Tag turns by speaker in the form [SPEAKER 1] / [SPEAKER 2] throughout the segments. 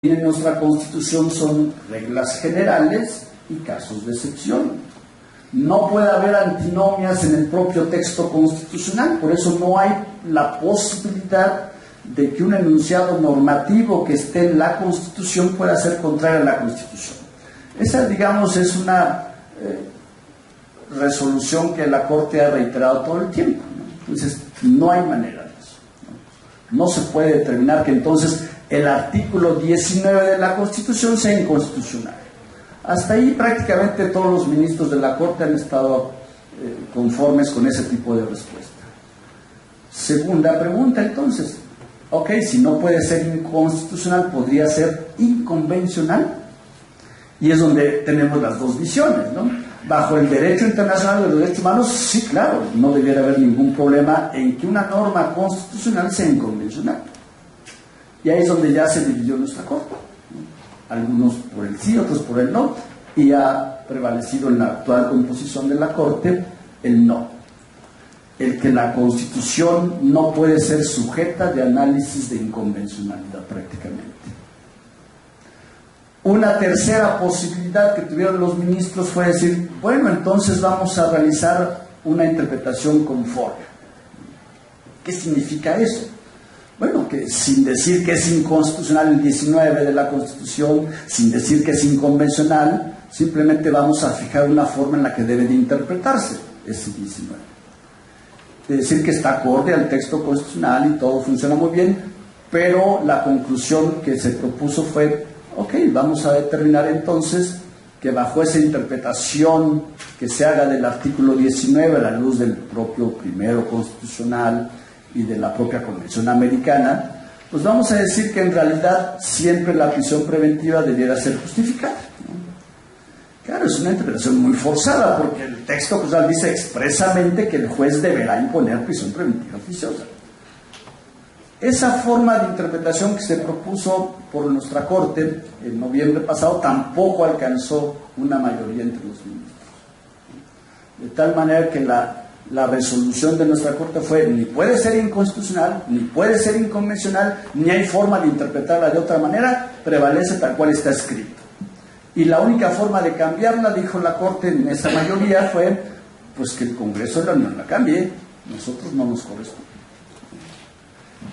[SPEAKER 1] en nuestra Constitución son reglas generales y casos de excepción. No puede haber antinomias en el propio texto constitucional, por eso no hay la posibilidad de que un enunciado normativo que esté en la Constitución pueda ser contrario a la Constitución. Esa, digamos, es una resolución que la Corte ha reiterado todo el tiempo, ¿no? Entonces, no hay manera de eso, ¿no? No se puede determinar que entonces el artículo 19 de la Constitución sea inconstitucional. Hasta ahí prácticamente todos los ministros de la Corte han estado conformes con ese tipo de respuesta. Segunda pregunta, entonces, ok, si no puede ser inconstitucional, ¿podría ser inconvencional? Y es donde tenemos las dos visiones, ¿no? Bajo el derecho internacional de los derechos humanos, sí, claro, no debiera haber ningún problema en que una norma constitucional sea inconvencional. Y ahí es donde ya se dividió nuestra Corte, ¿no? Algunos por el sí, otros por el no, y ha prevalecido en la actual composición de la Corte el no. El que la Constitución no puede ser sujeta de análisis de inconvencionalidad prácticamente. Una tercera posibilidad que tuvieron los ministros fue decir, bueno, entonces vamos a realizar una interpretación conforme. ¿Qué significa eso? Bueno, que sin decir que es inconstitucional el 19 de la Constitución, sin decir que es inconvencional, simplemente vamos a fijar una forma en la que debe de interpretarse ese 19. Es decir, que está acorde al texto constitucional y todo funciona muy bien, pero la conclusión que se propuso fue, ok, vamos a determinar entonces que bajo esa interpretación que se haga del artículo 19 a la luz del propio primero constitucional y de la propia Convención Americana, pues vamos a decir que en realidad siempre la prisión preventiva debiera ser justificada, ¿no? Claro, es una interpretación muy forzada porque el texto constitucional dice expresamente que el juez deberá imponer prisión preventiva oficiosa. Esa forma de interpretación que se propuso por nuestra Corte en noviembre pasado tampoco alcanzó una mayoría entre los ministros. De tal manera que la resolución de nuestra Corte fue ni puede ser inconstitucional, ni puede ser inconvencional, ni hay forma de interpretarla de otra manera, prevalece tal cual está escrito. Y la única forma de cambiarla, dijo la Corte en esa mayoría, fue pues que el Congreso de la Unión la cambie, nosotros no nos corresponde.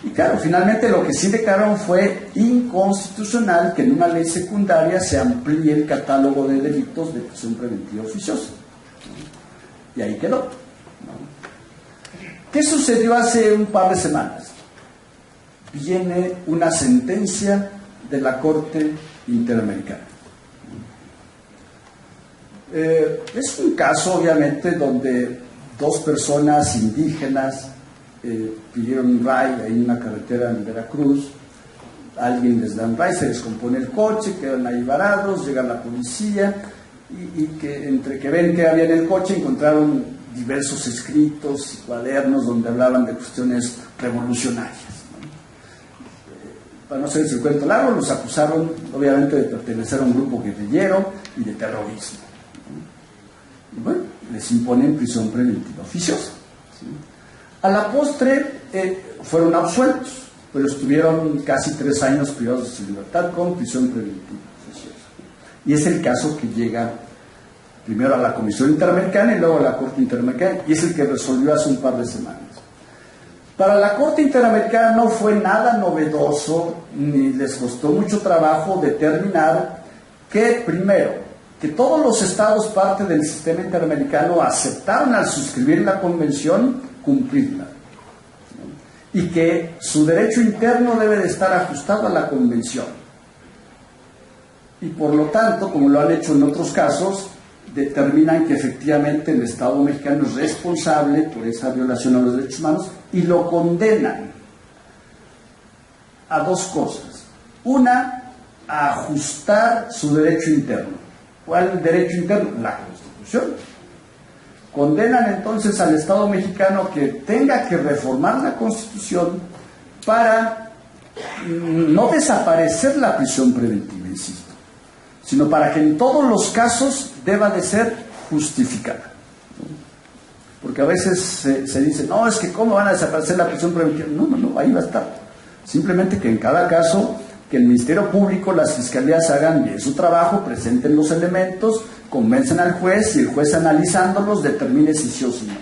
[SPEAKER 1] Y claro, finalmente lo que sí declararon fue inconstitucional que en una ley secundaria se amplíe el catálogo de delitos de prisión preventiva oficiosa, ¿no? Y ahí quedó, ¿no? ¿Qué sucedió hace un par de semanas? Viene una sentencia de la Corte Interamericana. Es un caso, obviamente, donde dos personas indígenas pidieron un ray en una carretera en Veracruz. Alguien les da un ray, se descompone el coche, quedan ahí varados, llega la policía y que entre que ven que había en el coche encontraron diversos escritos y cuadernos donde hablaban de cuestiones revolucionarias, ¿no? Para no hacerles el cuento largo, los acusaron obviamente de pertenecer a un grupo guerrillero y de terrorismo, ¿no? Y bueno, les imponen prisión preventiva oficiosa, ¿sí? A la postre fueron absueltos, pero estuvieron casi 3 años privados de su libertad con prisión preventiva oficiosa. Y es el caso que llega primero a la Comisión Interamericana y luego a la Corte Interamericana, y es el que resolvió hace un par de semanas. Para la Corte Interamericana no fue nada novedoso, ni les costó mucho trabajo determinar que, primero, que todos los estados parte del sistema interamericano aceptaron al suscribir la convención cumplirla, ¿no? Y que su derecho interno debe de estar ajustado a la convención. Y por lo tanto, como lo han hecho en otros casos, determinan que efectivamente el Estado mexicano es responsable por esa violación a los derechos humanos y lo condenan a 2 cosas. Una, a ajustar su derecho interno. ¿Cuál derecho interno? La Constitución. Condenan entonces al Estado mexicano que tenga que reformar la Constitución para no desaparecer la prisión preventiva, insisto, sino para que en todos los casos deba de ser justificada. Porque a veces se dice, no, es que ¿cómo van a desaparecer la prisión preventiva? No, ahí va a estar. Simplemente que en cada caso que el Ministerio Público, las fiscalías hagan bien su trabajo, presenten los elementos, convencen al juez y el juez analizándolos determine si sí o si no.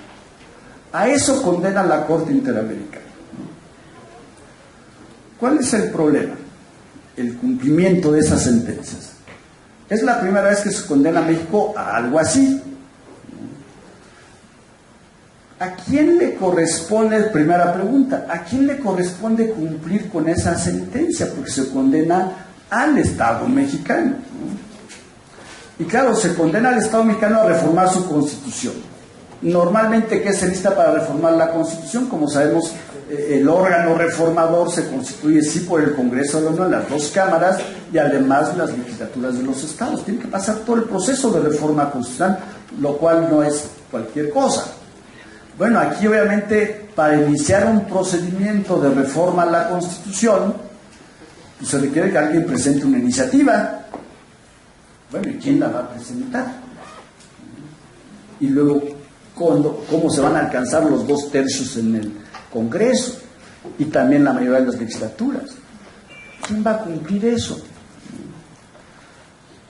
[SPEAKER 1] A eso condena la Corte Interamericana. ¿Cuál es el problema? El cumplimiento de esas sentencias. Es la primera vez que se condena a México a algo así. ¿A quién le corresponde, primera pregunta, a quién le corresponde cumplir con esa sentencia? Porque se condena al Estado mexicano, ¿no? Y claro, se condena al Estado mexicano a reformar su Constitución. Normalmente, ¿qué se necesita para reformar la Constitución? Como sabemos, el órgano reformador se constituye sí por el Congreso de la Unión, las dos cámaras, y además las legislaturas de los estados. Tiene que pasar todo el proceso de reforma constitucional, lo cual no es cualquier cosa. Bueno, aquí obviamente para iniciar un procedimiento de reforma a la Constitución, pues se requiere que alguien presente una iniciativa. Bueno, ¿y quién la va a presentar? Y luego, ¿cómo se van a alcanzar los 2/3 en el Congreso? Y también la mayoría de las legislaturas. ¿Quién va a cumplir eso?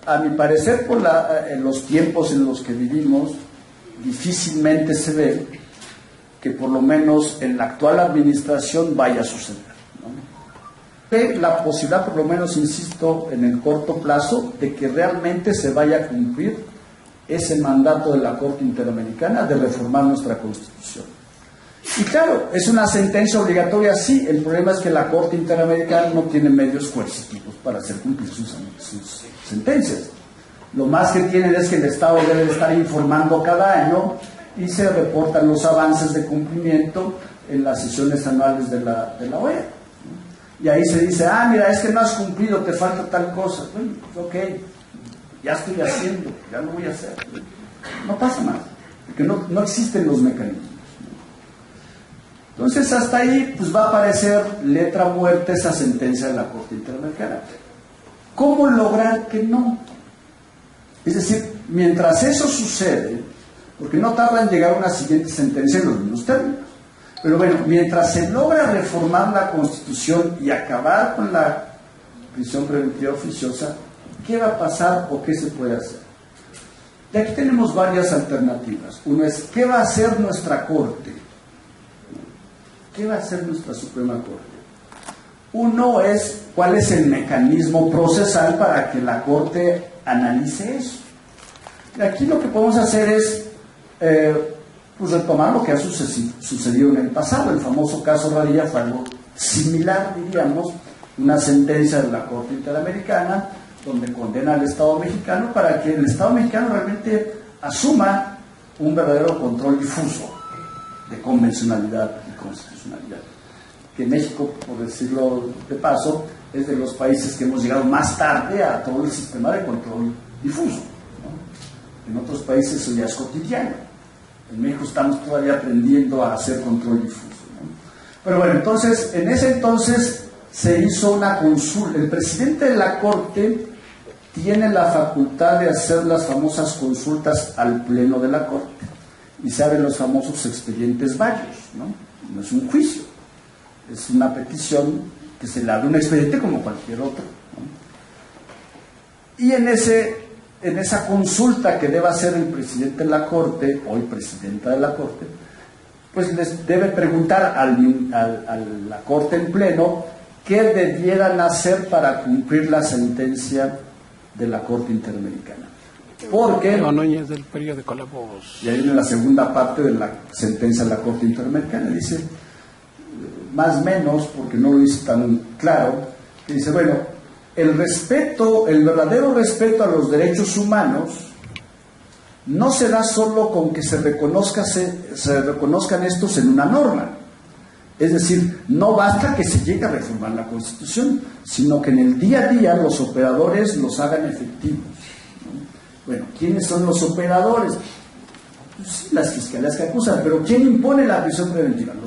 [SPEAKER 1] A mi parecer, en los tiempos en los que vivimos, difícilmente se ve que por lo menos en la actual administración vaya a suceder, ¿no? La posibilidad, por lo menos, insisto, en el corto plazo, de que realmente se vaya a cumplir ese mandato de la Corte Interamericana de reformar nuestra Constitución. Y claro, es una sentencia obligatoria, sí. El problema es que la Corte Interamericana no tiene medios coercitivos para hacer cumplir sus sentencias. Lo más que tienen es que el Estado debe estar informando cada año y se reportan los avances de cumplimiento en las sesiones anuales de la OEA. Y ahí se dice, mira, es que no has cumplido, te falta tal cosa. Bueno, ok, ya estoy haciendo, ya lo voy a hacer. No pasa nada, porque no existen los mecanismos. Entonces, hasta ahí pues va a aparecer letra muerta esa sentencia de la Corte Interamericana. ¿Cómo lograr que no? Es decir, mientras eso sucede, porque no tarda en llegar una siguiente sentencia en los mismos términos, pero bueno, mientras se logra reformar la Constitución y acabar con la prisión preventiva oficiosa, ¿qué va a pasar o qué se puede hacer? Y aquí tenemos varias alternativas. Uno es, ¿qué va a hacer nuestra Corte? ¿Qué va a hacer nuestra Suprema Corte? Uno es, ¿cuál es el mecanismo procesal para que la Corte analice eso? Y aquí lo que podemos hacer es pues retomar lo que ha sucedido en el pasado. El famoso caso Radilla fue algo similar, diríamos, una sentencia de la Corte Interamericana donde condena al Estado mexicano para que el Estado mexicano realmente asuma un verdadero control difuso de convencionalidad y constitucionalidad. Que México, por decirlo de paso, es de los países que hemos llegado más tarde a todo el sistema de control difuso, ¿no? En otros países eso ya es cotidiano. En México estamos todavía aprendiendo a hacer control difuso, ¿no? Pero bueno, entonces, en ese entonces se hizo una consulta. El presidente de la Corte tiene la facultad de hacer las famosas consultas al Pleno de la Corte. Y se abren los famosos expedientes varios, ¿no? No es un juicio, es una petición que se le abre un expediente como cualquier otro, ¿no? Y en esa consulta que debe hacer el presidente de la Corte, hoy presidenta de la Corte, pues les debe preguntar a la Corte en pleno qué debieran hacer para cumplir la sentencia de la Corte Interamericana. Porque
[SPEAKER 2] Núñez del periódico La Voz.
[SPEAKER 1] Y ahí viene la segunda parte de la sentencia de la Corte Interamericana. Dice, más o menos, porque no lo dice tan claro, que dice, bueno, el verdadero respeto a los derechos humanos no se da solo con que se reconozcan estos en una norma. Es decir, no basta que se llegue a reformar la Constitución, sino que en el día a día los operadores los hagan efectivos. Bueno, ¿quiénes son los operadores? Pues sí, las fiscalías que acusan, pero ¿quién impone la prisión preventiva? Los